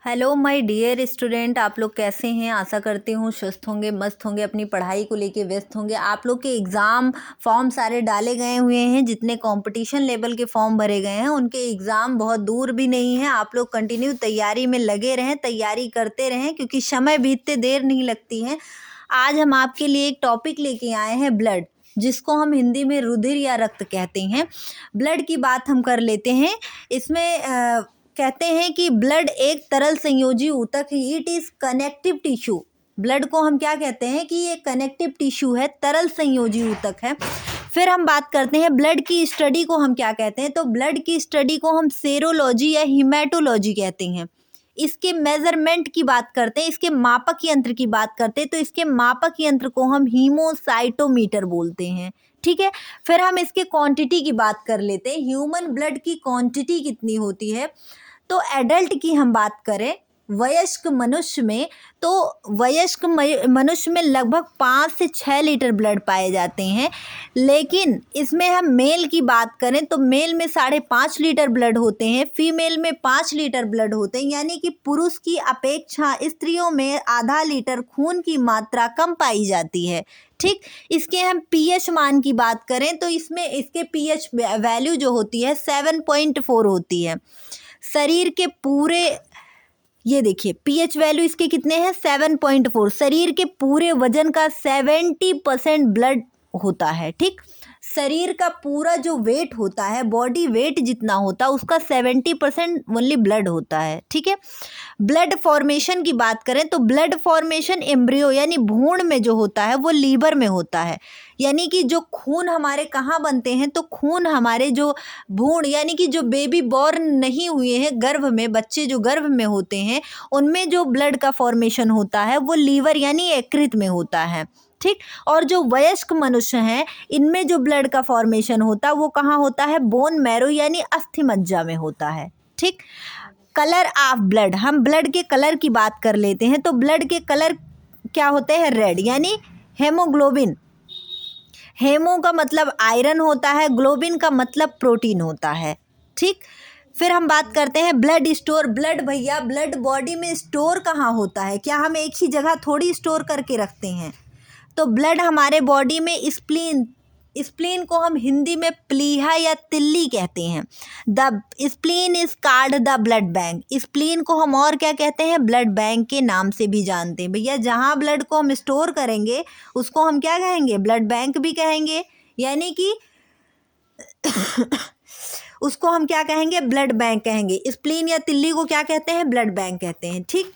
Hello my dear student, आप लोग कैसे हैं। आशा करती हूँ स्वस्थ होंगे, मस्त होंगे, अपनी पढ़ाई को लेके व्यस्त होंगे। आप लोग के एग्ज़ाम फॉर्म सारे डाले गए हुए हैं। जितने कंपटीशन लेवल के फॉर्म भरे गए हैं उनके एग्ज़ाम बहुत दूर भी नहीं है। आप लोग कंटिन्यू तैयारी में लगे रहें, तैयारी करते रहें, क्योंकि समय बीतते देर नहीं लगती है। आज हम आपके लिए एक टॉपिक लेके आए हैं, ब्लड, जिसको हम हिंदी में रुधिर या रक्त कहते हैं। ब्लड की बात हम कर लेते हैं। इसमें कहते हैं कि ब्लड एक तरल संयोजी ऊतक है। It is connective tissue. Blood को हम क्या कहते हैं कि ये कनेक्टिव टिश्यू है, तरल संयोजी ऊतक है। फिर हम बात करते हैं ब्लड की स्टडी को हम क्या कहते हैं। तो ब्लड की स्टडी को हम सेरोलॉजी या हीमेटोलॉजी कहते हैं। इसके मेजरमेंट की बात करते हैं, इसके मापक यंत्र की बात करते हैं, तो इसके मापक यंत्र को हम हीमोसाइटोमीटर बोलते हैं। ठीक है। फिर हम इसके क्वांटिटी की बात कर लेते हैं। ह्यूमन ब्लड की क्वांटिटी कितनी होती है। तो एडल्ट की हम बात करें, वयस्क मनुष्य में, तो वयस्क मनुष्य में लगभग 5 से 6 लीटर ब्लड पाए जाते हैं। लेकिन इसमें हम मेल की बात करें तो मेल में 5.5 लीटर ब्लड होते हैं, फीमेल में 5 लीटर ब्लड होते हैं। यानी कि पुरुष की अपेक्षा स्त्रियों में आधा लीटर खून की मात्रा कम पाई जाती है। ठीक। इसके हम पीएच मान की बात करें तो इसमें इसके पीएच वैल्यू जो होती है 7.4 होती है। शरीर के पूरे, ये देखिए पीएच वैल्यू इसके कितने हैं 7.4। शरीर के पूरे वजन का 70% ब्लड होता है। ठीक। शरीर का पूरा जो वेट होता है, बॉडी वेट जितना होता है उसका 70% ओनली ब्लड होता है। ठीक है। ब्लड फॉर्मेशन की बात करें तो ब्लड फॉर्मेशन एम्ब्रियो यानी भ्रूण में जो होता है वो लीवर में होता है। यानी कि जो खून हमारे कहाँ बनते हैं, तो खून हमारे जो भ्रूण यानी कि जो बेबी बॉर्न नहीं हुए हैं, गर्भ में बच्चे जो गर्भ में होते हैं उनमें जो ब्लड का फॉर्मेशन होता है वो लीवर यानी यकृत में होता है। ठीक। और जो वयस्क मनुष्य हैं इनमें जो ब्लड का फॉर्मेशन होता है वो कहाँ होता है, बोन मैरो यानी अस्थि मज्जा में होता है। ठीक। कलर ऑफ ब्लड, हम ब्लड के कलर की बात कर लेते हैं। तो ब्लड के कलर क्या होते हैं, रेड यानी हेमोग्लोबिन। हेमो का मतलब आयरन होता है, ग्लोबिन का मतलब प्रोटीन होता है। ठीक। फिर हम बात करते हैं ब्लड स्टोर। ब्लड भैया, ब्लड बॉडी में स्टोर कहाँ होता है, क्या हम एक ही जगह थोड़ी स्टोर करके रखते हैं। तो ब्लड हमारे बॉडी में स्प्लीन, स्प्लीन को हम हिंदी में प्लीहा या तिल्ली कहते हैं। The spleen is called the blood bank. Spleen को हम और क्या कहते हैं, ब्लड बैंक के नाम से भी जानते हैं। भैया जहाँ ब्लड को हम स्टोर करेंगे उसको हम क्या कहेंगे, ब्लड बैंक भी कहेंगे। यानी कि उसको हम क्या कहेंगे, ब्लड बैंक कहेंगे। स्प्लीन या तिल्ली को क्या कहते हैं, ब्लड बैंक कहते हैं। ठीक।